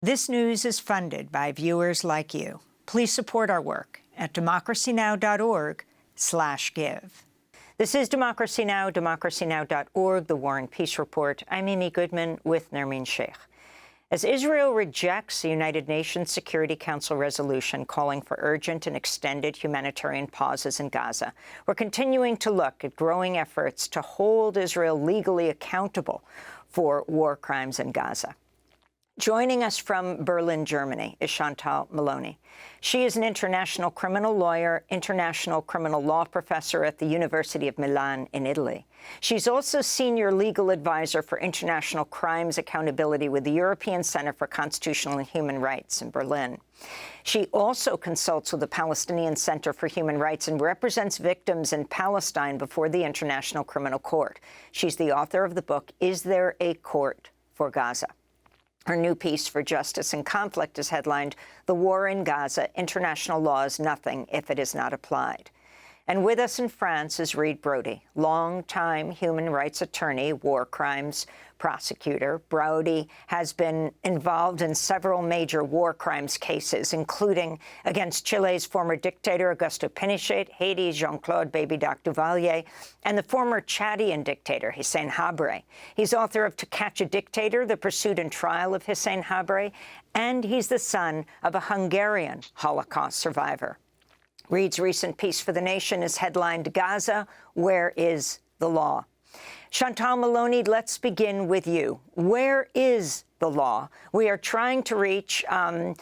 This news is funded by viewers like you. Please support our work at democracynow.org/give. This is Democracy Now!, democracynow.org, the War and Peace Report. I'm Amy Goodman with Nermeen Sheikh. As Israel rejects the United Nations Security Council resolution calling for urgent and extended humanitarian pauses in Gaza, we're continuing to look at growing efforts to hold Israel legally accountable for war crimes in Gaza. Joining us from Berlin, Germany, is Chantal Meloni. She is an international criminal lawyer, international criminal law professor at the University of Milan in Italy. She's also senior legal advisor for international crimes accountability with the European Center for Constitutional and Human Rights in Berlin. She also consults with the Palestinian Center for Human Rights and represents victims in Palestine before the International Criminal Court. She's the author of the book, Is There a Court for Gaza? Her new piece for Justice and Conflict is headlined, The War in Gaza, International Law is Nothing If It Is Not Applied. And with us in France is Reed Brody, longtime human rights attorney, war crimes prosecutor. Brody has been involved in several major war crimes cases, including against Chile's former dictator, Augusto Pinochet, Haiti's Jean-Claude Baby Doc Duvalier, and the former Chadian dictator, Hissène Habré. He's author of To Catch a Dictator, The Pursuit and Trial of Hissène Habré, and he's the son of a Hungarian Holocaust survivor. Reed's recent piece for The Nation is headlined, Gaza, Where is the Law? Chantal Meloni, let's begin with you. Where is the law? We are trying to reach a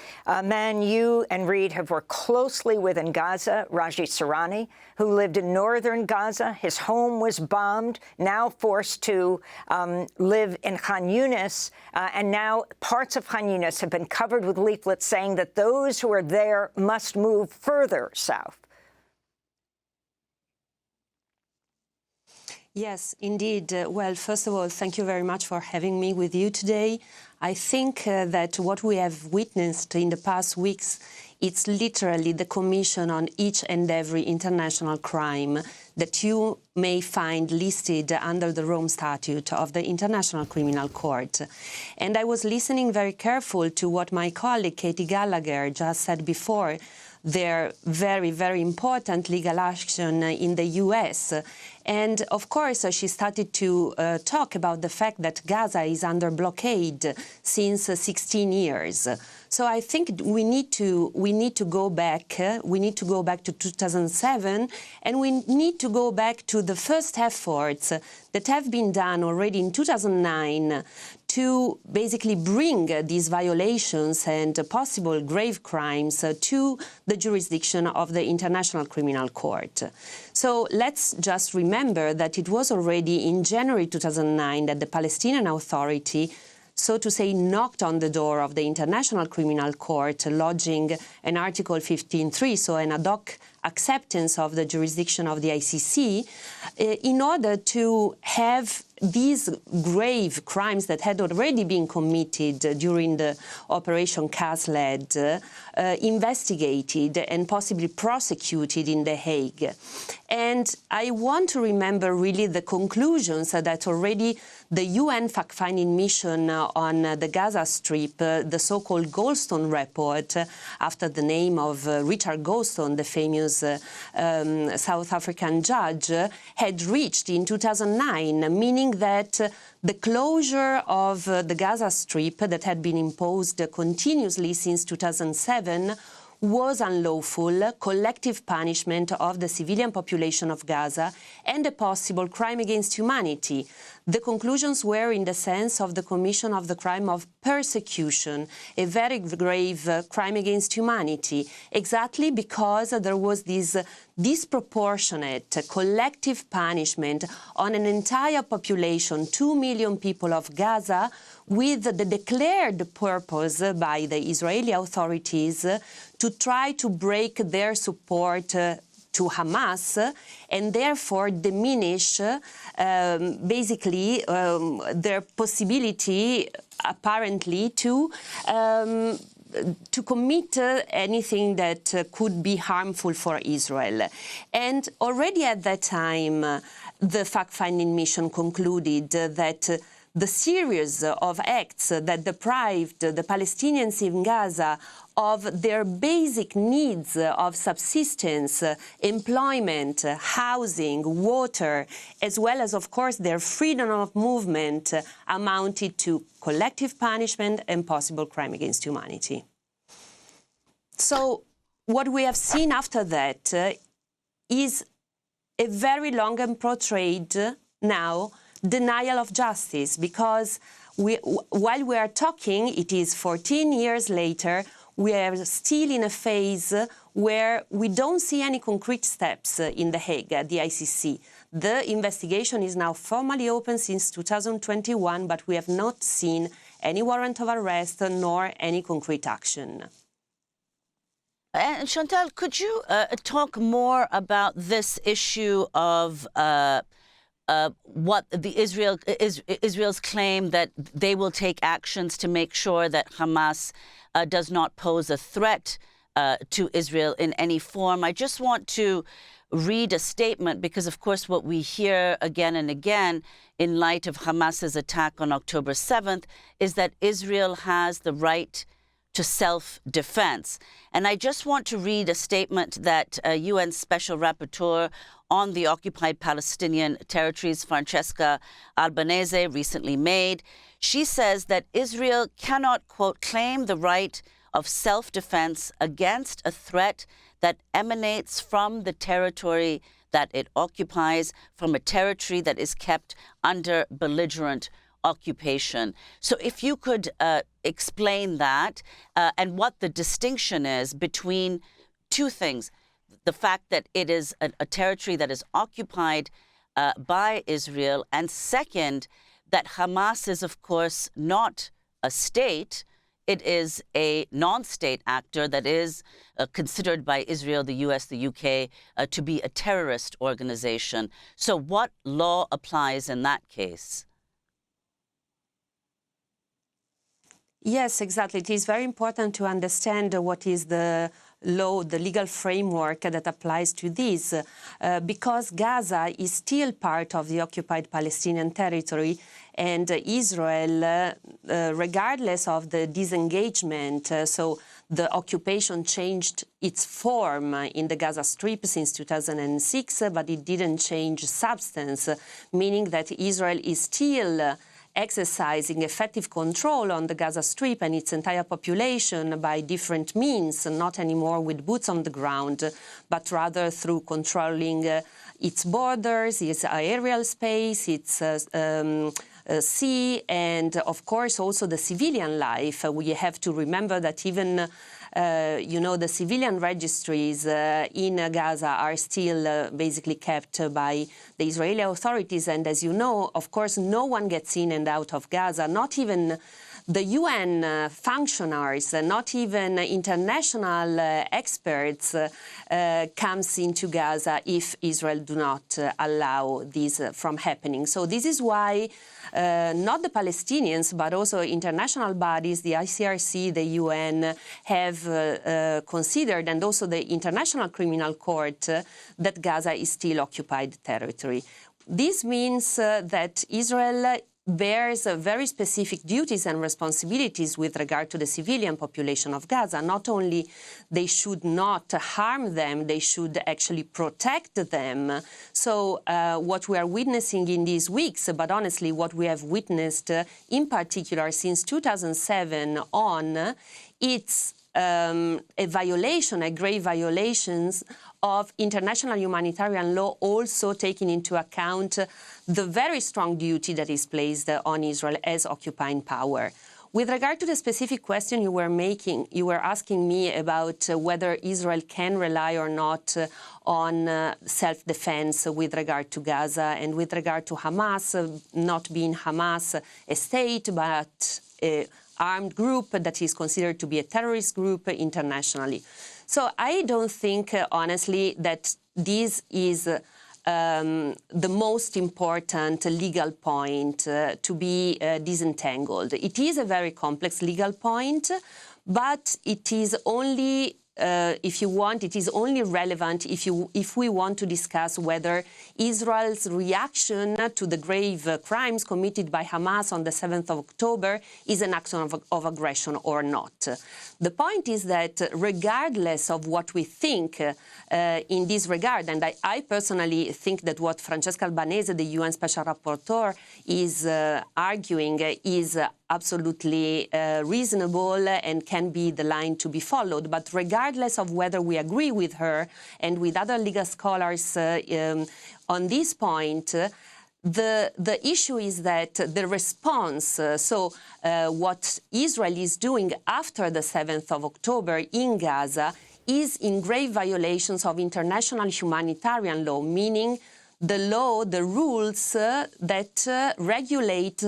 man you and Reed have worked closely with in Gaza, Raji Sourani, who lived in northern Gaza. His home was bombed, now forced to live in Khan Yunis, and now parts of Khan Yunis have been covered with leaflets saying that those who are there must move further south. Yes, indeed. Well, first of all, thank you very much for having me with you today. I think that what we have witnessed in the past weeks, it's literally the commission on each and every international crime that you may find listed under the Rome Statute of the International Criminal Court. And I was listening very careful to what my colleague Katie Gallagher just said before, their very, very important legal action in the U.S. And, of course, she started to talk about the fact that Gaza is under blockade since 16 years. So I think we need to go back. We need to go back to 2007, and we need to go back to the first efforts that have been done already in 2009 to basically bring these violations and possible grave crimes to the jurisdiction of the International Criminal Court. So let's just remember that it was already in January 2009 that the Palestinian Authority, so to say, knocked on the door of the International Criminal Court, lodging an Article 15.3, so an ad hoc acceptance of the jurisdiction of the ICC, in order to have these grave crimes that had already been committed during the Operation Cast-Lead investigated and possibly prosecuted in The Hague. And I want to remember really the conclusions that already the UN fact-finding mission on the Gaza Strip, the so-called Goldstone report, after the name of Richard Goldstone, the famous South African judge, had reached in 2009, meaning that the closure of the Gaza Strip that had been imposed continuously since 2007 was unlawful, collective punishment of the civilian population of Gaza, and a possible crime against humanity. The conclusions were in the sense of the commission of the crime of persecution, a very grave crime against humanity, exactly because there was this disproportionate collective punishment on an entire population, 2 million people of Gaza, with the declared purpose by the Israeli authorities to try to break their support to Hamas and therefore diminish basically their possibility apparently to commit anything that could be harmful for Israel. And already at that time, the fact-finding mission concluded that the series of acts that deprived the Palestinians in Gaza of their basic needs of subsistence, employment, housing, water, as well as, of course, their freedom of movement amounted to collective punishment and possible crime against humanity. So what we have seen after that is a very long and portrayed now denial of justice, because while we are talking, it is 14 years later, we are still in a phase where we don't see any concrete steps in The Hague at the ICC. The investigation is now formally open since 2021, but we have not seen any warrant of arrest nor any concrete action. And Chantal, could you talk more about this issue of what the Israel's claim that they will take actions to make sure that Hamas does not pose a threat to Israel in any form? I just want to read a statement because, of course, what we hear again and again in light of Hamas's attack on October 7th is that Israel has the right to self-defense. And I just want to read a statement that UN Special Rapporteur on the occupied Palestinian territories, Francesca Albanese, recently made. She says that Israel cannot, quote, claim the right of self-defense against a threat that emanates from the territory that it occupies, from a territory that is kept under belligerent occupation. So if you could explain that and what the distinction is between two things: the fact that it is a territory that is occupied by Israel, and second, that Hamas is, of course, not a state. It is a non-state actor that is considered by Israel, the US, the UK, to be a terrorist organization. So what law applies in that case? Yes, exactly. It is very important to understand what is the law, the legal framework that applies to this, because Gaza is still part of the occupied Palestinian territory, and Israel, regardless of the disengagement, so the occupation changed its form in the Gaza Strip since 2006, but it didn't change substance, meaning that Israel is still exercising effective control on the Gaza Strip and its entire population by different means, not anymore with boots on the ground, but rather through controlling its borders, its aerial space, its sea, and of course also the civilian life. We have to remember that even the civilian registries in Gaza are still basically kept by the Israeli authorities. And as you know, of course, no one gets in and out of Gaza, not even the UN functionaries, not even international experts comes into Gaza if Israel do not allow this from happening. So this is why not the Palestinians, but also international bodies, the ICRC, the UN, have considered, and also the International Criminal Court, that Gaza is still occupied territory. This means that Israel bears very specific duties and responsibilities with regard to the civilian population of Gaza. Not only they should not harm them, they should actually protect them. So what we are witnessing in these weeks, but honestly what we have witnessed in particular since 2007 on, it's a violation, a grave violations of international humanitarian law, also taking into account the very strong duty that is placed on Israel as occupying power. With regard to the specific question you were asking me about whether Israel can rely or not on self-defense with regard to Gaza and with regard to Hamas, not being Hamas a state, but an armed group that is considered to be a terrorist group internationally. So I don't think, honestly, that this is the most important legal point to be disentangled. It is a very complex legal point, but it is only if you want, it is only relevant if we want to discuss whether Israel's reaction to the grave crimes committed by Hamas on the 7th of October is an act of aggression or not. The point is that regardless of what we think in this regard, and I personally think that what Francesca Albanese, the UN Special Rapporteur, is arguing is absolutely reasonable and can be the line to be followed. But regardless of whether we agree with her and with other legal scholars on this point, the issue is that the response, what Israel is doing after the 7th of October in Gaza is in grave violations of international humanitarian law, meaning the law, the rules that regulate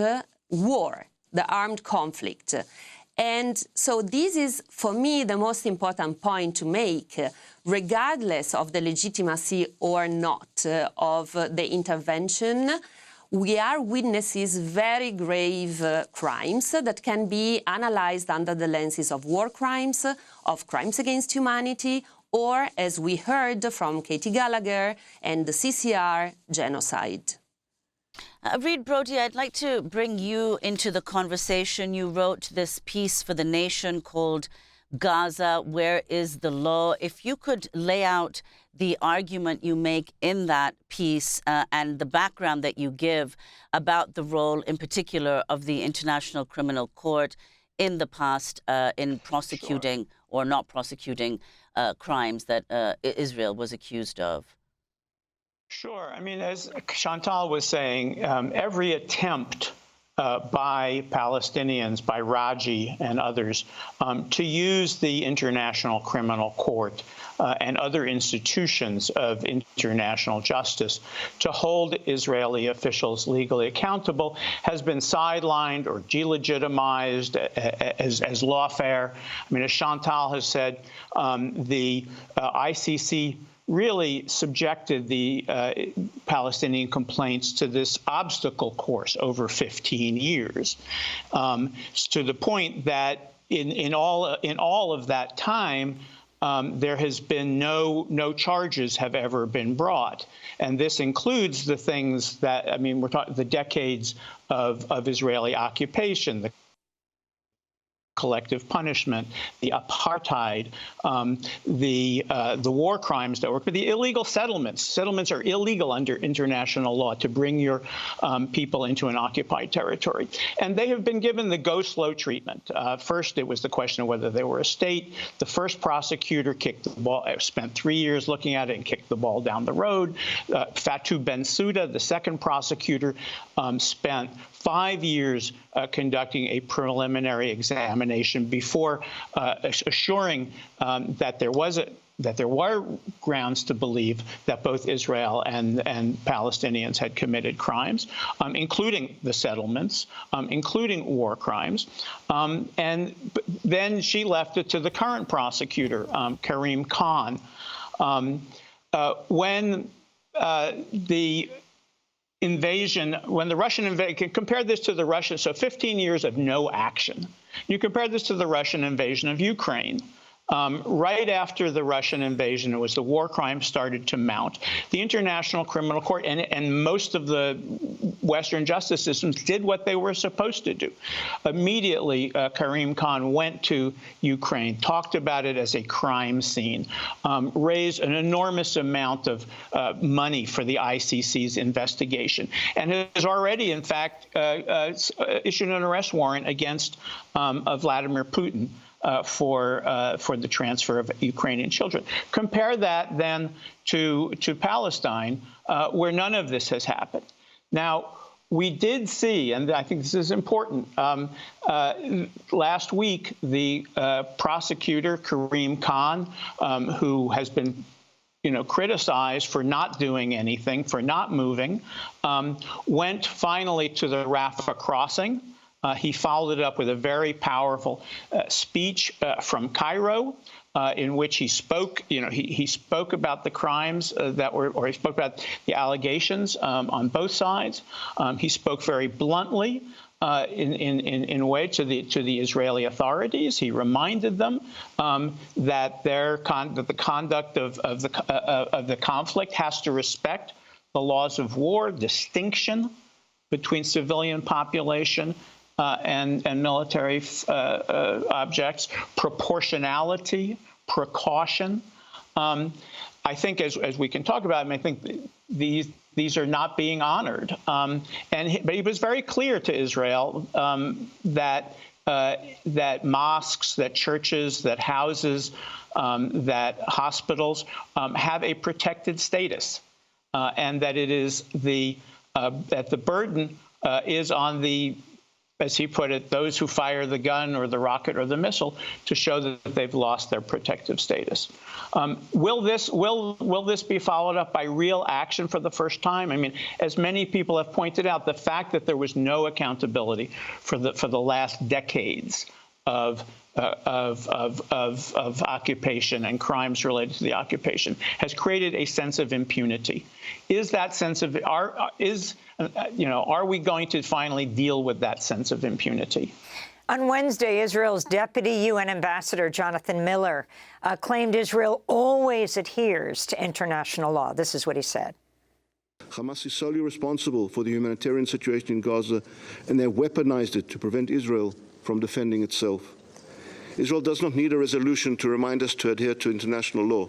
war, the armed conflict. And so this is, for me, the most important point to make, regardless of the legitimacy or not of the intervention. We are witnesses very grave crimes that can be analyzed under the lenses of war crimes, of crimes against humanity, or, as we heard from Katie Gallagher and the CCR, genocide. Reed Brody, I'd like to bring you into the conversation. You wrote this piece for The Nation called Gaza, Where is the Law? If you could lay out the argument you make in that piece and the background that you give about the role in particular of the International Criminal Court in the past in prosecuting or not prosecuting crimes that Israel was accused of. Sure. I mean, as Chantal was saying, every attempt by Palestinians, by Raji and others, to use the International Criminal Court and other institutions of international justice to hold Israeli officials legally accountable has been sidelined or delegitimized as lawfare. I mean, as Chantal has said, the ICC really subjected the Palestinian complaints to this obstacle course over 15 years, to the point that in all of that time, there has been no charges have ever been brought. And this includes the things that, I mean, we're talking the decades of Israeli occupation, the collective punishment, the apartheid, the war crimes that were, the illegal settlements. Settlements are illegal under international law to bring your people into an occupied territory. And they have been given the go slow treatment. First, it was the question of whether they were a state. The first prosecutor kicked the ball, spent 3 years looking at it and kicked the ball down the road. Fatou Bensouda, the second prosecutor, spent 5 years conducting a preliminary examination before assuring that there were grounds to believe that both Israel and Palestinians had committed crimes, including the settlements, including war crimes. And then she left it to the current prosecutor, Karim Khan. When the Russian invasion, compare this to the Russian, so 15 years of no action. You compare this to the Russian invasion of Ukraine. Right after the Russian invasion, it was the war crimes started to mount. The International Criminal Court and most of the Western justice systems did what they were supposed to do. Immediately, Karim Khan went to Ukraine, talked about it as a crime scene, raised an enormous amount of money for the ICC's investigation, and has already, in fact, issued an arrest warrant against Vladimir Putin for the transfer of Ukrainian children. Compare that then to Palestine, where none of this has happened. Now, we did see, and I think this is important, last week the prosecutor, Karim Khan, who has been criticized for not doing anything, for not moving, went finally to the Rafah crossing. He followed it up with a very powerful speech from Cairo, in which he spoke. He spoke about the crimes or he spoke about the allegations on both sides. He spoke very bluntly. in a way to the Israeli authorities. He reminded them that the conduct of the conflict has to respect the laws of war, distinction between civilian population and military objects, proportionality, precaution. I think, as we can talk about, I think these are not being honored. But he was very clear to Israel that mosques, that churches, that houses, that hospitals have a protected status, and that it is that the burden is on the, as he put it, those who fire the gun or the rocket or the missile, to show that they've lost their protective status. Will this be followed up by real action for the first time? I mean, as many people have pointed out, the fact that there was no accountability for the last decades of occupation and crimes related to the occupation has created a sense of impunity. Is that sense of are we going to finally deal with that sense of impunity? On Wednesday, Israel's deputy UN ambassador, Jonathan Miller, claimed Israel always adheres to international law. This is what he said. Hamas is solely responsible for the humanitarian situation in Gaza, and they have weaponized it to prevent Israel from defending itself. Israel does not need a resolution to remind us to adhere to international law.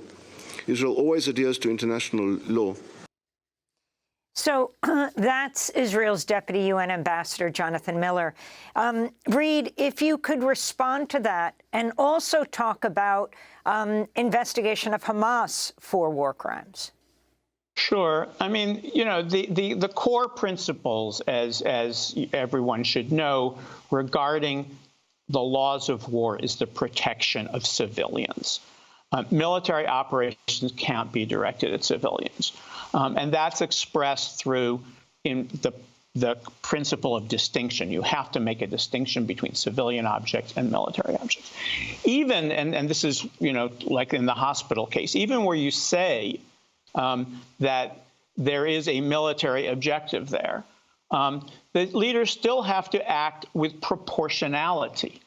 Israel always adheres to international law. So that's Israel's deputy UN ambassador, Jonathan Miller. Reed, if you could respond to that and also talk about investigation of Hamas for war crimes. Sure. I mean, the core principles, as everyone should know, regarding the laws of war is the protection of civilians. Military operations can't be directed at civilians. And that's expressed through the principle of distinction. You have to make a distinction between civilian objects and military objects. Even, and this is, like in the hospital case, even where you say that there is a military objective there, the leaders still have to act with proportionality.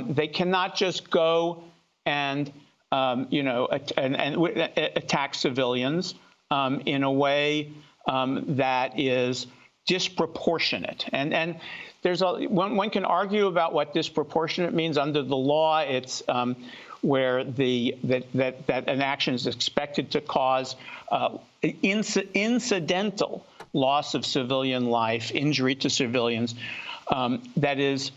They cannot just go and attack civilians in a way that is disproportionate. And there's one can argue about what disproportionate means. Under the law, it's where that an action is expected to cause incidental loss of civilian life, injury to civilians, that is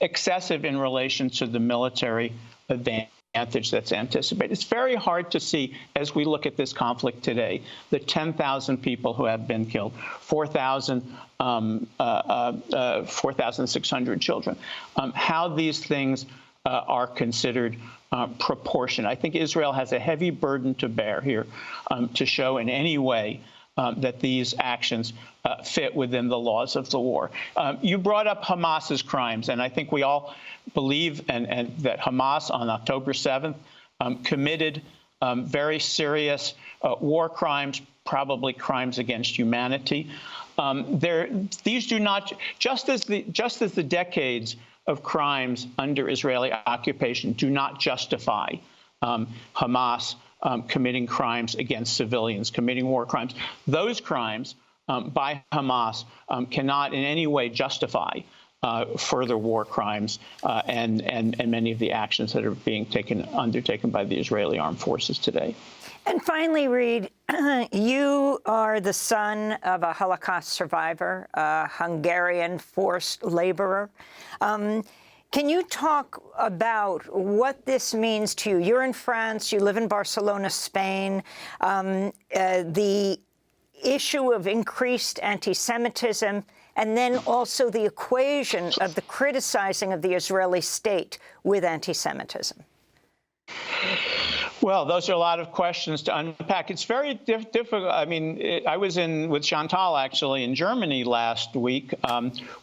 excessive in relation to the military advantage that's anticipated. It's very hard to see, as we look at this conflict today, the 10,000 people who have been killed, 4,600 children, how these things are considered proportionate. I think Israel has a heavy burden to bear here to show in any way that these actions fit within the laws of the war. You brought up Hamas's crimes, and I think we all believe and that Hamas on October 7th committed very serious war crimes, probably crimes against humanity. These do not, just as the decades of crimes under Israeli occupation do not justify Hamas committing crimes against civilians, committing war crimes. Those crimes by Hamas cannot in any way justify further war crimes and many of the actions that are being undertaken by the Israeli armed forces today. And finally, Reed, you are the son of a Holocaust survivor, a Hungarian forced laborer. Can you talk about what this means to you? You're in France, you live in Barcelona, Spain. The issue of increased anti-Semitism, and then also the equation of the criticizing of the Israeli state with anti-Semitism. Well, those are a lot of questions to unpack. It's very difficult. I mean, I was with Chantal, actually, in Germany last week,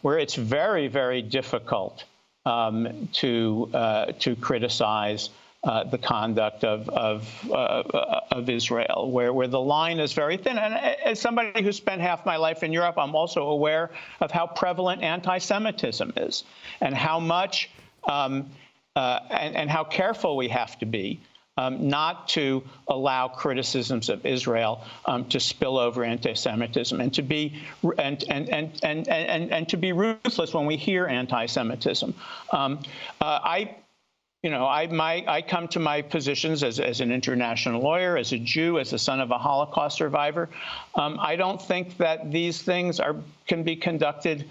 where it's very, very difficult to criticize the conduct of Israel, where the line is very thin. And as somebody who spent half my life in Europe, I'm also aware of how prevalent anti-Semitism is, and how much and how careful we have to be not to allow criticisms of Israel to spill over anti-Semitism, and to be and to be ruthless when we hear anti-Semitism. I come to my positions as an international lawyer, as a Jew, as the son of a Holocaust survivor. I don't think that these things can be conducted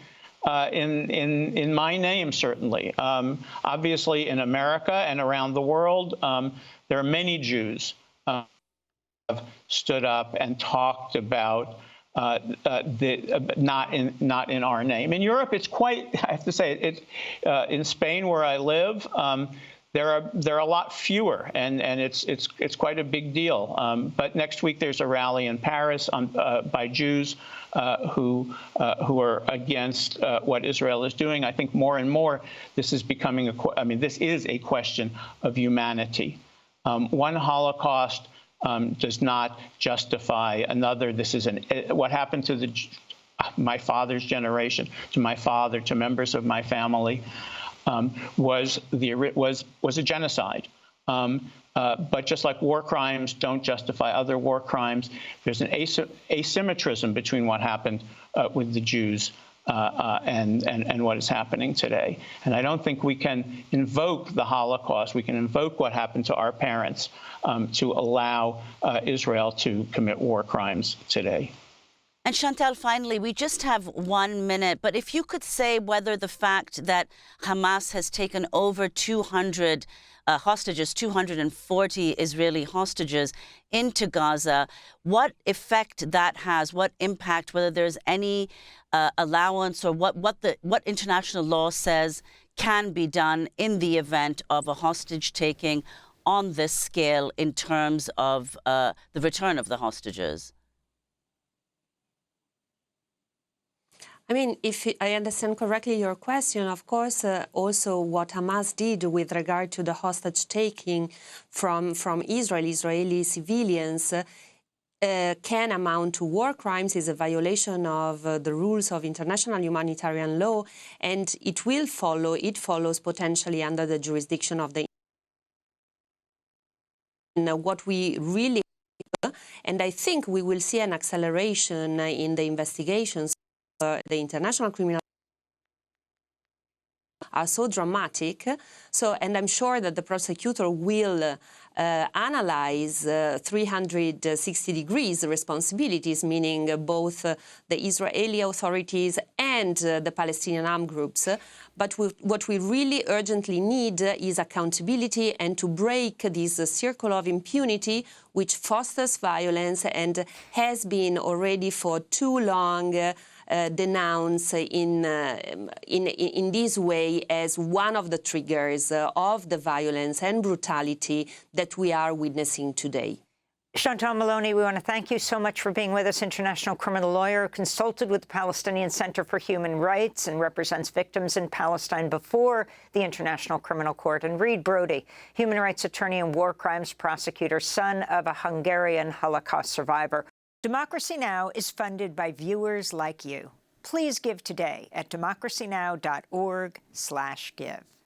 in my name, certainly. Obviously, in America and around the world, there are many Jews who have stood up and talked about not in our name. In Europe, it's quite, I have to say, in Spain, where I live, there are a lot fewer, and it's quite a big deal. But next week there's a rally in Paris by Jews who are against what Israel is doing. I think more and more this is becoming this is a question of humanity. One Holocaust does not justify another. This is what happened to my father's generation, to my father, to members of my family, was a genocide. But just like war crimes don't justify other war crimes, there's an asymmetrism between what happened with the Jews and what is happening today. And I don't think we can invoke the Holocaust, we can invoke what happened to our parents to allow Israel to commit war crimes today. And Chantal, finally, we just have 1 minute, but if you could say whether the fact that Hamas has taken over 200 hostages, 240 Israeli hostages into Gaza, what effect that has, what impact, whether there's any allowance, or what international law says can be done in the event of a hostage taking on this scale in terms of the return of the hostages? I mean, if I understand correctly your question, of course, also what Hamas did with regard to the hostage-taking from Israeli civilians can amount to war crimes, is a violation of the rules of international humanitarian law, and it follows potentially under the jurisdiction of the... And what we really... And I think we will see an acceleration in the investigations. The international criminal are so dramatic. And I'm sure that the prosecutor will analyze 360 degrees responsibilities, meaning both the Israeli authorities and the Palestinian armed groups. But what we really urgently need is accountability, and to break this circle of impunity which fosters violence and has been already for too long denounced in this way as one of the triggers of the violence and brutality that we are witnessing today. Chantal Meloni, we want to thank you so much for being with us, international criminal lawyer, consulted with the Palestinian Center for Human Rights and represents victims in Palestine before the International Criminal Court, and Reed Brody, human rights attorney and war crimes prosecutor, son of a Hungarian Holocaust survivor. Democracy Now! Is funded by viewers like you. Please give today at democracynow.org/give.